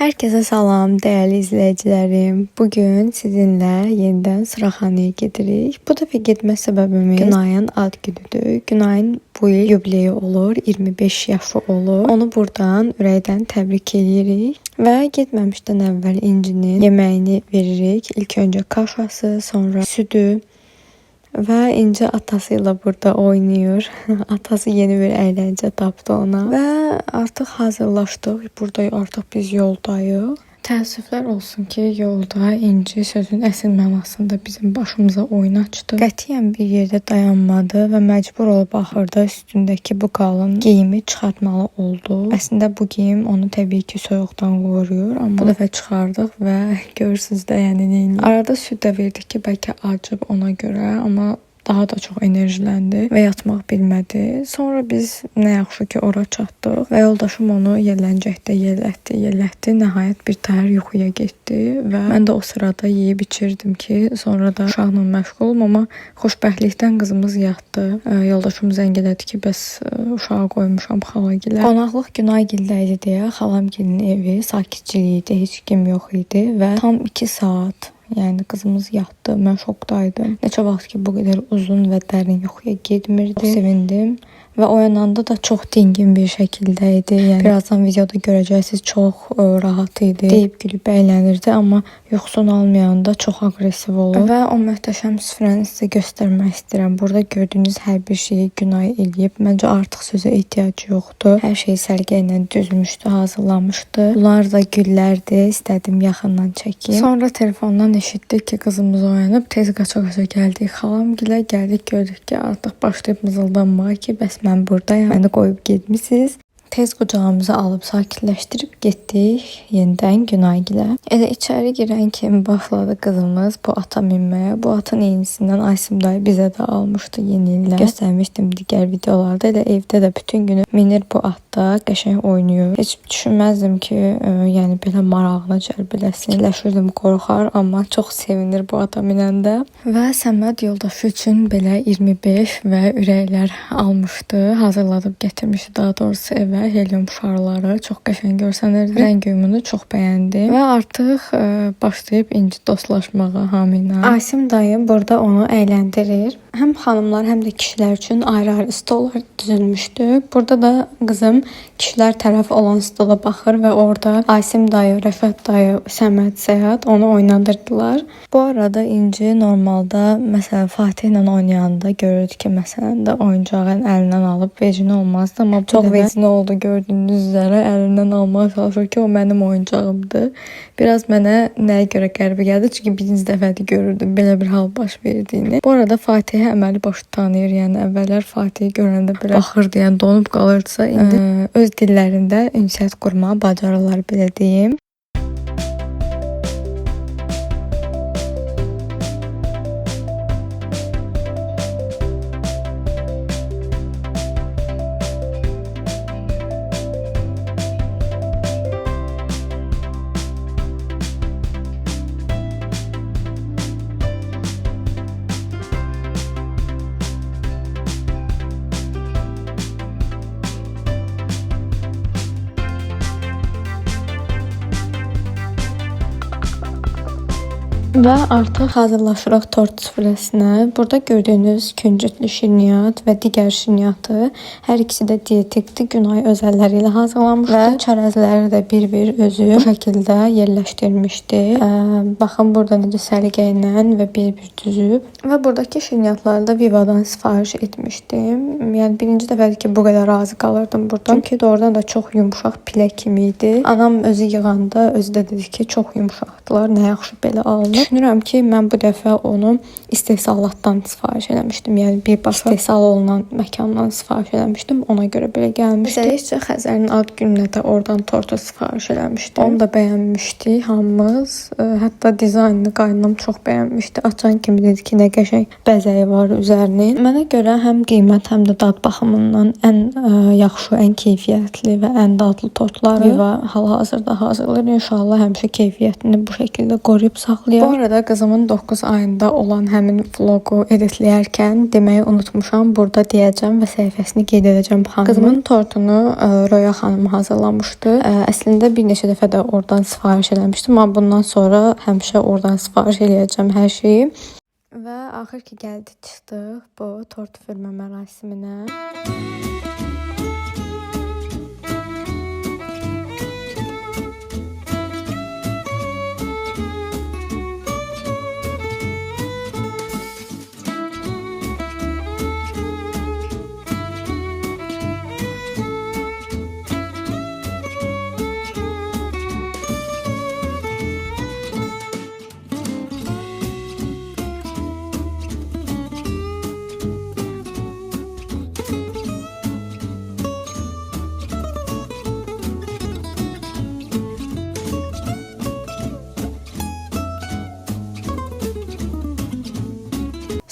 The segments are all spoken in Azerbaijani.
Herkese salam değerli izleyicilerim. Bugün sizinle yeniden Sıraxanaya gedirik. Bu dəfə getmə səbəbimiz Günayın ad günüdür. Günayın bu il yubileyi olur, 25 yaşı olur. Onu buradan ürəkdən təbrik edirik. Və getməmişdən əvvəl İncinin yeməyini veririk. İlk öncə kaşası, sonra südü. Və İnci atasıyla burada oynayır. Atası yeni bir əyləncə tapdı ona. Və artıq hazırlaşdıq. Burada artıq biz yoldayıq. Təəssüflər olsun ki, yolda İnci sözün əsl mənasında bizim başımıza oyun açdı. Qətiyyən bir yerdə dayanmadı və məcbur olub axırda üstündəki bu qalın geyimi çıxartmalı oldu. Əslində bu geyim onu təbii ki soyuqdan qoruyur, amma bu dəfə çıxardıq və görürsüz də yəni neyini. Arada süd də verdik ki, bəlkə acıb ona görə, amma daha da çox enerjiləndi və yatmaq bilmədi. Sonra biz nə yaxşı ki ora çatdıq və yoldaşım onu yerləncəkdə yellətdi. Nəhayət bir təhər yuxuya getdi və mən də o sırada yeyib içirdim ki, sonra da uşaqla məşğulum, amma xoşbəxtlikdən qızımız yatdı. Yoldaşım zəng elədi ki, bəs uşağı qoymuşam xalagilə. Qonaqlıq Günaygildə idi deyə xalamgilin evi sakitçilik idi, heç kim yox idi və tam 2 saat yəni qızımız yatdı. Mən şokdaydım. Neçə vaxt ki bu qədər uzun və dərin yuxuya getmirdi. Sevindim. Və oyananda da çox dingin bir şəkildə idi. Yəni birazdan videoda görəcəksiniz, çox rahat idi. Deyib gülüb əylənirdi, amma yuxusunu almayanda çox aqressiv olur. Və o möhtəşəm süfrəni sizə göstərmək istəyirəm. Burada gördüyünüz hər bir şeyi Günay eləyib. Məncə artıq sözə ehtiyac yoxdur. Hər şey səliqə ilə düzmüşdü, hazırlamışdı. Bunlar da güllərdi. İstədim yaxından çəkim. Sonra telefondan eşitdik ki, qızımız oyanıb. Tez qaça-qaça gəldik xalamgilə. Gəldik, gördük ki, artıq başlayıb mızıldanmağa ki, bəs mən buradayım, məni qoyub getmisiniz. Tez qucağımıza alıb sakitləşdirib getdik yenidən Günaygilə. Elə içəri girən kimi başladı qızımız bu ata minməyə. Bu atın eynisindən Aysim dayı bizə də almışdı yeni illə. Göstərmişdim digər videolarda. Elə evdə də bütün günü minir bu atda, qəşəng oynayır. Heç düşünməzdim ki, yəni belə marağına cəlb eləsin. Fikirləşirdim, qorxar, amma çox sevinir bu ata minəndə. Və Səməd yoldaşı üçün belə 25 və ürəklər almışdı. Hazırladıb gətirmişdi daha doğrusu evə. Helium şarları çox qəşəng görsənirdi. Rəng uyumunu çox bəyəndim və artıq başlayıb İnci dostlaşmağa hamıyla. Aysim dayı burada onu əyləndirir. Həm xanımlar, həm də kişilər üçün ayrı-ayrı stollar düzülmüşdü. Burada da qızım kişilər tərəf olan stola baxır və orada Aysim dayı, Rəfət dayı, Səməd, Səyad onu oynadırdılar. Bu arada İnci normalda məsələn Fatihlə oynayanda görürdü ki, məsələn də oyuncağın əlindən alıb vecini olmazdı, amma çox vecini oldu. Gördüyünüz üzrə əlindən almağa çalışır ki, o mənim oyuncağımdır. Biraz mənə nəyə görə qəribə gəldi? Çünki birinci dəfədir görürdüm belə bir hal baş verdiyini. Bu arada Fatihə əməli başı tanıyır. Yəni əvvəllər Fatihi görəndə belə baxırdı, yəni donub qalırdısa, indi öz dillərində ünsiyyət qurmağı bacarırlar, belə deyim. Və artıq hazırlaşırıq tort süfrəsinə. Burada gördüyünüz küncütlü şirniyyat və digər şirniyyatı hər ikisi də dietikdir. Günay öz əlləri ilə hazırlamışdı və çərəzləri də bir-bir özü bu şəkildə yerləşdirmişdi. Baxın burada necə səliqə ilə və bir-bir düzüb. Və buradakı şirniyyatları da Vivadan sifariş etmişdim. Yəni birinci dəfədir ki, bu qədər razı qalırdım buradan. Çünki doğrudan da çox yumşaq pillə kimi idi. Anam özü yığanda özü də dedi ki, çox yumşaqdılar. Nə yaxşı belə alınır. Düşünürəm ki, mən bu dəfə onu istehsalatdan sifariş eləmişdim. Yəni birbaşa istehsal olunan məkandan sifariş eləmişdim. Ona görə belə gəlmişdi. Bizə Xəzərin ad gününə də oradan tortu sifariş eləmişdim. Onu da bəyənmişdik hamımız. Hətta dizaynını qaynanam çox bəyənmişdi. Açan kimi dedi ki, nə qəşəng bəzəyi var üzərinin. Mənə görə həm qiymət, həm də dad baxımından ən yaxşı, ən keyfiyyətli və ən dadlı tortları Viva hal-hazırda hazırlayır. İnşallah həmişə keyfiyyətini bu şəkildə qoruyub saxlayar. arada qızımın 9 ayında olan həmin vlogu editləyərkən deməyi unutmuşam. Burada deyəcəm və səhifəsini qeyd edəcəm. Qızımın tortunu Röya xanım hazırlamışdı. Əslində bir neçə dəfə də oradan sifariş eləmişdim, amma bundan sonra həmişə oradan sifariş eləyəcəm hər şeyi. Və axır ki gəldik, çıxdıq bu tort üfürmə mərasiminə.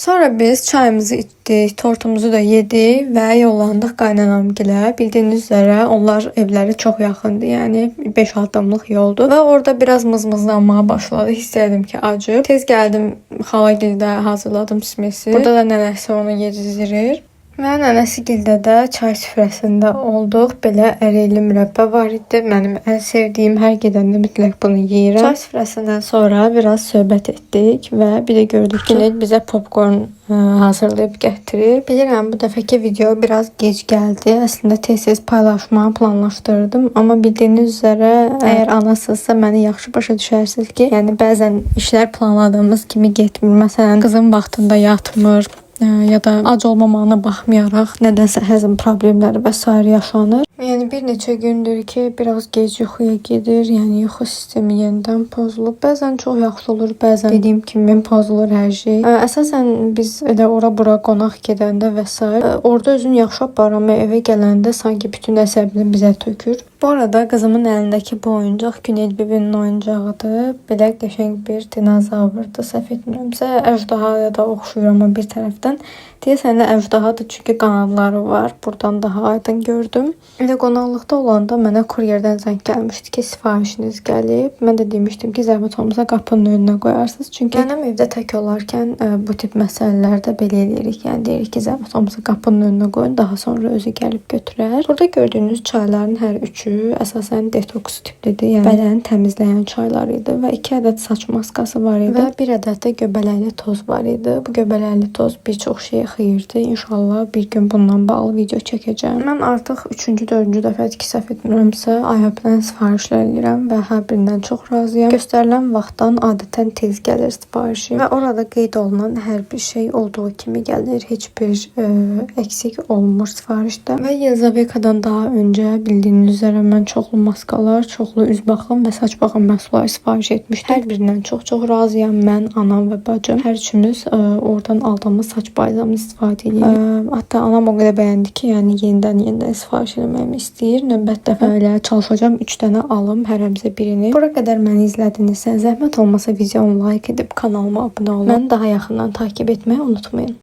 Sonra biz çayımızı içdik, tortumuzu da yedik və yollandıq qaynanamgilə. Bildiyiniz üzere onlar evləri çox yaxındır, yəni 5 addımlıq yoldur. Və orada biraz mızmızlanmaya başladı. Hiss etdim ki acıb. Tez gəldim xalagildə hazırladım smesi. Burada da nənəsi onu yedizirir. Və nənəsigildə də çay süfrəsində olduq. Belə ərikli mürəbbə var idi. Mənim ən sevdiyim, hər gedəndə mütləq bunu yeyirəm. Çay süfrəsindən sonra biraz söhbət etdik və bir də gördük ki, bizə popcorn hazırlayıb gətirir. Bilirəm bu dəfəki video biraz gec gəldi. Əslində tez-tez paylaşmağı planlaşdırdım. Amma bildiyiniz üzere əgər anasızsa məni yaxşı başa düşərsiniz ki, yəni bəzən işlər planladığımız kimi getmir. Məsələn, qızım vaxtında yatmır ya da ac olmamağına baxmayaraq nədənsə həzm problemləri və s. yaşanır. Yəni bir neçə gündür ki, biraz gec yuxuya gedir. Yəni yuxu sistemi yenidən pozulub. Bəzən çox yaxşı olur, bəzən dediyim kimi pozulur hər şey. Əsasən biz elə ora-bura qonaq gedəndə və s. orada özünü yaxşı aparır, amma evə gələndə sanki bütün əsəbini bizə tökür. Bu arada qızımın əlindəki bu oyuncaq Günel bibinin oyuncağıdır. Belə qəşəng bir dinozavrdır. Səhv etmirəmsə, əjdahaya da oxşuyur amma bir tərəfdən. Deyəsən də əjdahadır çünki qanadları var. Buradan daha aydın gördüm. Elə qonaqlıqda olanda mənə kuryerdən zəng gəlmişdi ki, sifarişiniz gəlib. Mən də demişdim ki, zəhmət olmasa qapının önünə qoyarsınız. Çünki mənim evdə tək olarkən bu tip məsələlərdə belə eləyirik. Yəni deyirik ki, zəhmət olmasa qapının önünə qoyun, daha sonra özü gəlib götürər. Burada gördüyünüz çayların hər üçü əsasən detoks tiplidir. Yəni bədəni təmizləyən çaylar idi və 2 ədəd saç maskası var idi və bir ədəd də göbələkli toz var idi. Bu göbələkli toz bir çox şeyə xeyirdir. İnşallah bir gün bundan bağlı video çəkəcəm. Mən artıq 3-cü, 4-cü dəfədir ki, səhv etmirəmsə, iHub-dan sifarişlər edirəm və hər birindən çox razıyam. Göstərilən vaxtdan adətən tez gəlir sifarişim və orada qeyd olunan hər bir şey olduğu kimi gəlir. Heç bir eksik olmur sifarişdə. Və Yelizavekadan daha öncə bildiyiniz üzere mən çoxlu maskalar, çoxlu üz baxım və saç baxım məhsulları sifariş etmişdim. Hər birindən çox razıyam. Mən, anam və bacım hər üçümüz oradan aldığımız saç balzamını istifadə edirik. Hatta anam o qədər bəyəndi ki, yəni yenidən sifariş etməyimi istəyir. Növbət dəfə elə çalışacağam 3 dənə alım, hərəmizə birini. Bura qədər məni izlədinizsə, zəhmət olmasa videomu like edib kanalıma abunə olun. Məni daha yaxından takip etməyi unutmayın.